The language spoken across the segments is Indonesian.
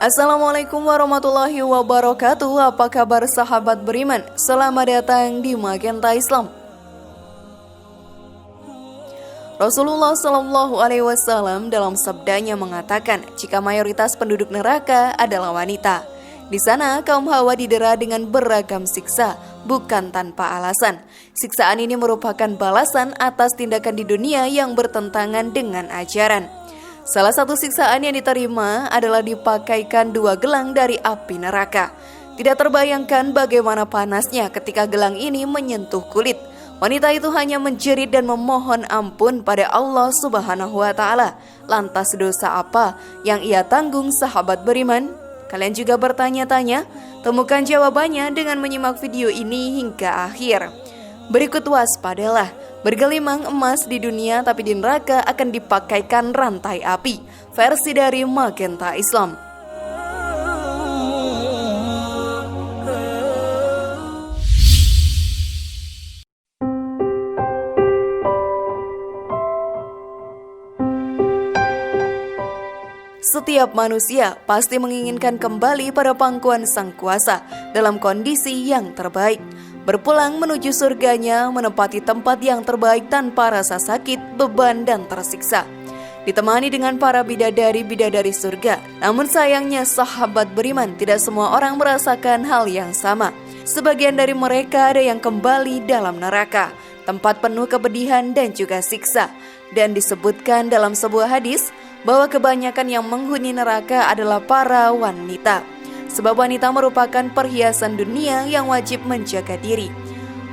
Assalamualaikum warahmatullahi wabarakatuh. Apa kabar sahabat beriman? Selamat datang di Magenta Islam. Rasulullah Shallallahu Alaihi Wasallam dalam sabdanya mengatakan, jika mayoritas penduduk neraka adalah wanita, di sana kaum Hawa didera dengan beragam siksa, bukan tanpa alasan. Siksaan ini merupakan balasan atas tindakan di dunia yang bertentangan dengan ajaran. Salah satu siksaan yang diterima adalah dipakaikan 2 gelang dari api neraka. Tidak terbayangkan bagaimana panasnya ketika gelang ini menyentuh kulit. Wanita itu hanya menjerit dan memohon ampun pada Allah Subhanahu wa Ta'ala. Lantas dosa apa yang ia tanggung, sahabat beriman? Kalian juga bertanya-tanya? Temukan jawabannya dengan menyimak video ini hingga akhir. Berikut waspadalah, bergelimang emas di dunia tapi di neraka akan dipakaikan rantai api. Versi dari Magenta Islam. Setiap manusia pasti menginginkan kembali pada pangkuan Sang Kuasa dalam kondisi yang terbaik. Berpulang menuju surganya, menempati tempat yang terbaik tanpa rasa sakit, beban, dan tersiksa. Ditemani dengan para bidadari-bidadari surga. Namun sayangnya sahabat beriman, tidak semua orang merasakan hal yang sama. Sebagian dari mereka ada yang kembali dalam neraka, tempat penuh kepedihan dan juga siksa. Dan disebutkan dalam sebuah hadis bahwa kebanyakan yang menghuni neraka adalah para wanita. Sebab wanita merupakan perhiasan dunia yang wajib menjaga diri.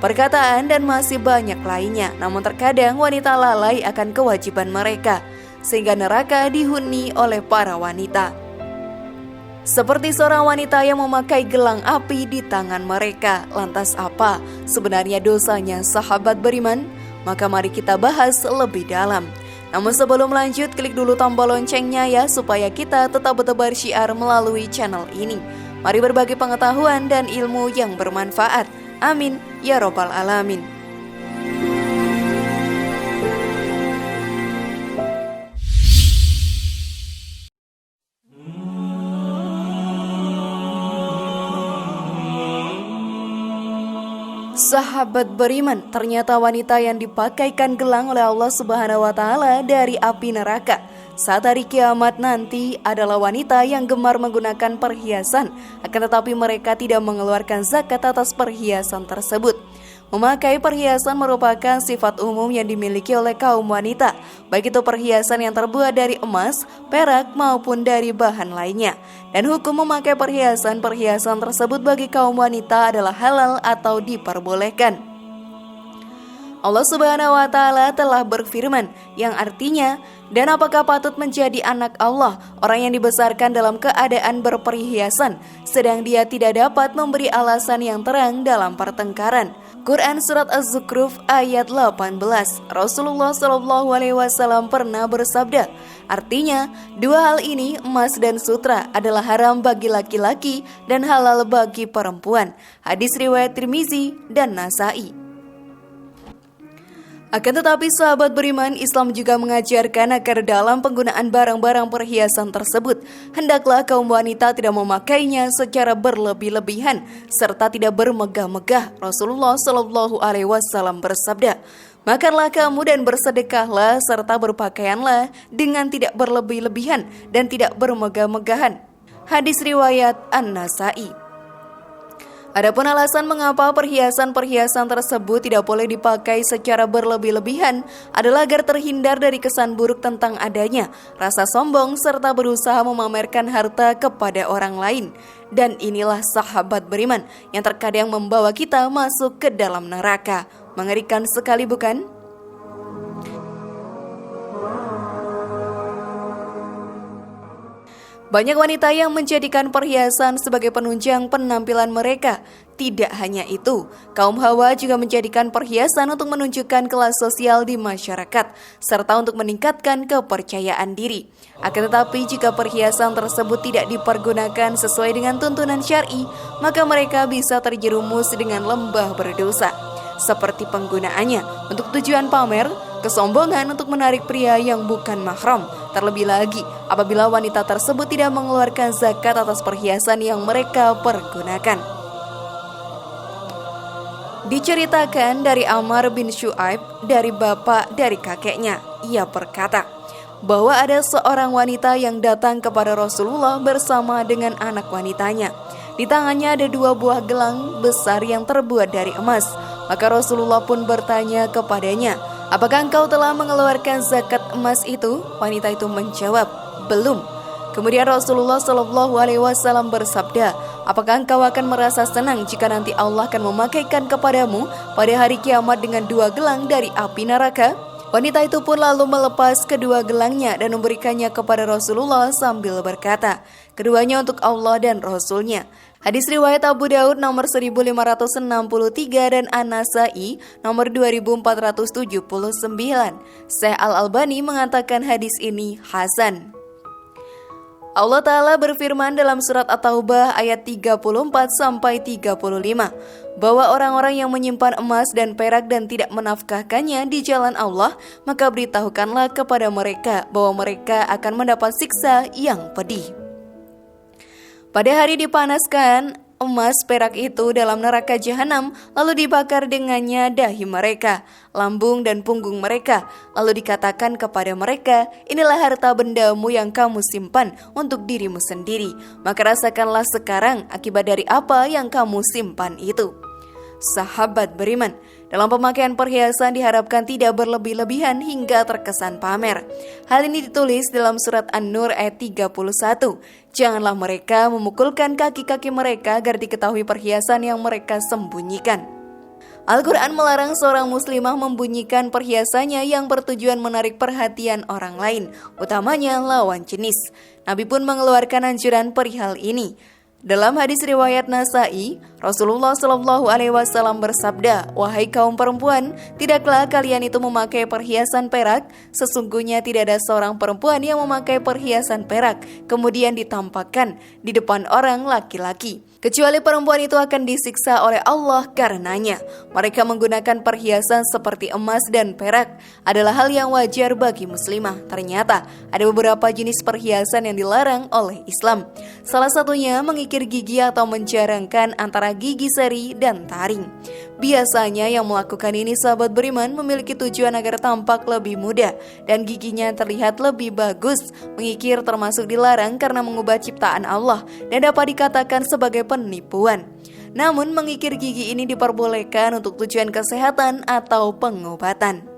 Perkataan dan masih banyak lainnya, namun terkadang wanita lalai akan kewajiban mereka, sehingga neraka dihuni oleh para wanita. Seperti seorang wanita yang memakai gelang api di tangan mereka. Lantas apa sebenarnya dosanya, sahabat beriman? Maka mari kita bahas lebih dalam. Namun sebelum lanjut, klik dulu tombol loncengnya ya, supaya kita tetap bertebar syiar melalui channel ini. Mari berbagi pengetahuan dan ilmu yang bermanfaat. Amin ya robbal alamin. Sahabat beriman, ternyata wanita yang dipakaikan gelang oleh Allah Subhanahu wa Ta'ala dari api neraka saat hari kiamat nanti adalah wanita yang gemar menggunakan perhiasan, akan tetapi mereka tidak mengeluarkan zakat atas perhiasan tersebut. Memakai perhiasan merupakan sifat umum yang dimiliki oleh kaum wanita, baik itu perhiasan yang terbuat dari emas, perak, maupun dari bahan lainnya. Dan hukum memakai perhiasan tersebut bagi kaum wanita adalah halal atau diperbolehkan. Allah Subhanahu wa Ta'ala telah berfirman, yang artinya, dan apakah patut menjadi anak Allah orang yang dibesarkan dalam keadaan berperhiasan, sedang dia tidak dapat memberi alasan yang terang dalam pertengkaran. Quran Surat Az-Zukhruf ayat 18. Rasulullah Shallallahu Alaihi Wasallam pernah bersabda, artinya, 2 hal ini, emas dan sutra, adalah haram bagi laki-laki dan halal bagi perempuan. Hadis riwayat Tirmizi dan Nasai. Akan tetapi sahabat beriman, Islam juga mengajarkan agar dalam penggunaan barang-barang perhiasan tersebut, hendaklah kaum wanita tidak memakainya secara berlebih-lebihan serta tidak bermegah-megah. Rasulullah Shallallahu Alaihi Wasallam bersabda, makanlah kamu dan bersedekahlah serta berpakaianlah dengan tidak berlebih-lebihan dan tidak bermegah-megahan. Hadis riwayat An-Nasai. Adapun alasan mengapa perhiasan-perhiasan tersebut tidak boleh dipakai secara berlebih-lebihan adalah agar terhindar dari kesan buruk tentang adanya rasa sombong serta berusaha memamerkan harta kepada orang lain. Dan inilah sahabat beriman yang terkadang membawa kita masuk ke dalam neraka. Mengerikan sekali, bukan? Banyak wanita yang menjadikan perhiasan sebagai penunjang penampilan mereka. Tidak hanya itu, kaum Hawa juga menjadikan perhiasan untuk menunjukkan kelas sosial di masyarakat, serta untuk meningkatkan kepercayaan diri. Akan tetapi, jika perhiasan tersebut tidak dipergunakan sesuai dengan tuntunan syar'i, maka mereka bisa terjerumus dengan lembah berdosa. Seperti penggunaannya untuk tujuan pamer, kesombongan untuk menarik pria yang bukan mahram. Terlebih lagi, apabila wanita tersebut tidak mengeluarkan zakat atas perhiasan yang mereka pergunakan. Diceritakan dari Ammar bin Syu'aib dari bapak dari kakeknya, ia berkata bahwa ada seorang wanita yang datang kepada Rasulullah bersama dengan anak wanitanya. Di tangannya ada 2 buah gelang besar yang terbuat dari emas. Maka Rasulullah pun bertanya kepadanya, "Apakah engkau telah mengeluarkan zakat emas itu?" Wanita itu menjawab, "Belum." Kemudian Rasulullah SAW bersabda, "Apakah engkau akan merasa senang jika nanti Allah akan memakaikan kepadamu pada hari kiamat dengan 2 gelang dari api neraka?" Wanita itu pun lalu melepas kedua gelangnya dan memberikannya kepada Rasulullah sambil berkata, "Keduanya untuk Allah dan Rasulnya." Hadis riwayat Abu Daud nomor 1563 dan An-Nasai nomor 2479. Syekh Al-Albani mengatakan hadis ini hasan. Allah Ta'ala berfirman dalam surat At-Taubah ayat 34-35 bahwa orang-orang yang menyimpan emas dan perak dan tidak menafkahkannya di jalan Allah, maka beritahukanlah kepada mereka bahwa mereka akan mendapat siksa yang pedih. Pada hari dipanaskan emas perak itu dalam neraka jahanam, lalu dibakar dengannya dahi mereka, lambung dan punggung mereka. Lalu dikatakan kepada mereka, "Inilah harta bendamu yang kamu simpan untuk dirimu sendiri. Maka rasakanlah sekarang akibat dari apa yang kamu simpan itu." Sahabat beriman, dalam pemakaian perhiasan diharapkan tidak berlebih-lebihan hingga terkesan pamer. Hal ini ditulis dalam surat An-Nur ayat 31. Janganlah mereka memukulkan kaki-kaki mereka agar diketahui perhiasan yang mereka sembunyikan. Al-Quran melarang seorang muslimah membunyikan perhiasannya yang bertujuan menarik perhatian orang lain, utamanya lawan jenis. Nabi pun mengeluarkan anjuran perihal ini. Dalam hadis riwayat Nasai, Rasulullah SAW bersabda, "Wahai kaum perempuan, tidaklah kalian itu memakai perhiasan perak. Sesungguhnya tidak ada seorang perempuan yang memakai perhiasan perak kemudian ditampakkan di depan orang laki-laki, kecuali perempuan itu akan disiksa oleh Allah karenanya." Mereka menggunakan perhiasan seperti emas dan perak adalah hal yang wajar bagi muslimah. Ternyata ada beberapa jenis perhiasan yang dilarang oleh Islam. Salah satunya mengikir gigi atau menjarangkan antara gigi seri dan taring. Biasanya yang melakukan ini sahabat beriman memiliki tujuan agar tampak lebih muda dan giginya terlihat lebih bagus. Mengikir termasuk dilarang karena mengubah ciptaan Allah dan dapat dikatakan sebagai penipuan. Namun mengikir gigi ini diperbolehkan untuk tujuan kesehatan atau pengobatan.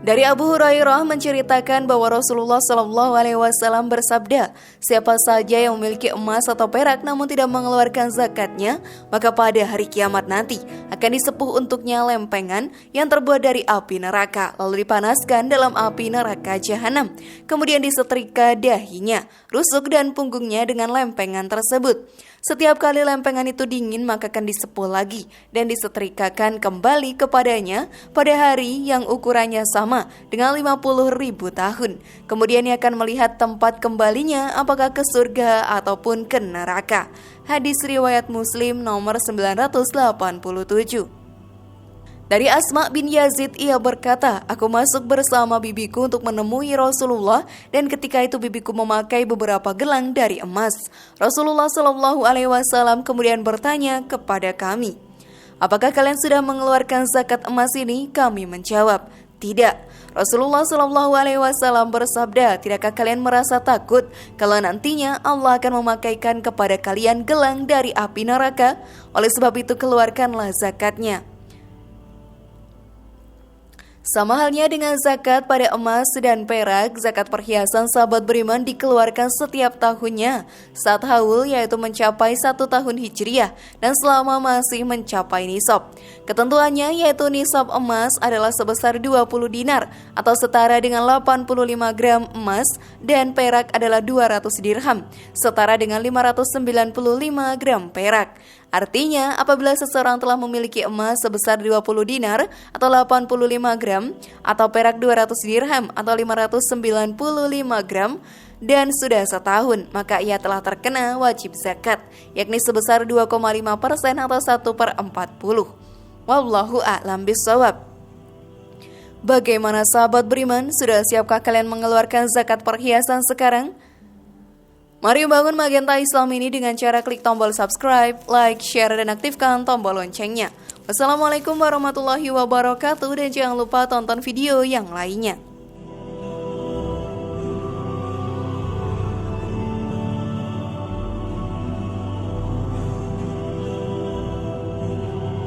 Dari Abu Hurairah menceritakan bahwa Rasulullah SAW bersabda, "Siapa saja yang memiliki emas atau perak namun tidak mengeluarkan zakatnya, maka pada hari kiamat nanti akan disepuh untuknya lempengan yang terbuat dari api neraka, lalu dipanaskan dalam api neraka jahanam. Kemudian disetrika dahinya, rusuk dan punggungnya dengan lempengan tersebut. Setiap kali lempengan itu dingin maka akan disepuh lagi dan disetrikakan kembali kepadanya pada hari yang ukurannya sama dengan 50.000 tahun. Kemudian ia akan melihat tempat kembalinya apakah ke surga ataupun ke neraka." Hadis riwayat Muslim nomor 987. Dari Asma bin Yazid ia berkata, "Aku masuk bersama bibiku untuk menemui Rasulullah dan ketika itu bibiku memakai beberapa gelang dari emas. Rasulullah SAW kemudian bertanya kepada kami, 'Apakah kalian sudah mengeluarkan zakat emas ini?' Kami menjawab, 'Tidak.' Rasulullah SAW bersabda, 'Tidakkah kalian merasa takut kalau nantinya Allah akan memakaikan kepada kalian gelang dari api neraka? Oleh sebab itu keluarkanlah zakatnya.' Sama halnya dengan zakat pada emas dan perak, zakat perhiasan sahabat beriman dikeluarkan setiap tahunnya saat haul, yaitu mencapai 1 tahun hijriah dan selama masih mencapai nisab. Ketentuannya yaitu nisab emas adalah sebesar 20 dinar atau setara dengan 85 gram emas, dan perak adalah 200 dirham setara dengan 595 gram perak. Artinya, apabila seseorang telah memiliki emas sebesar 20 dinar atau 85 gram atau perak 200 dirham atau 595 gram dan sudah setahun, maka ia telah terkena wajib zakat, yakni sebesar 2,5% atau 1/40. Wallahu a'lam bishawab. Bagaimana sahabat beriman, sudah siapkah kalian mengeluarkan zakat perhiasan sekarang? Mari bangun Magenta Islam ini dengan cara klik tombol subscribe, like, share, dan aktifkan tombol loncengnya. Wassalamualaikum warahmatullahi wabarakatuh, dan jangan lupa tonton video yang lainnya.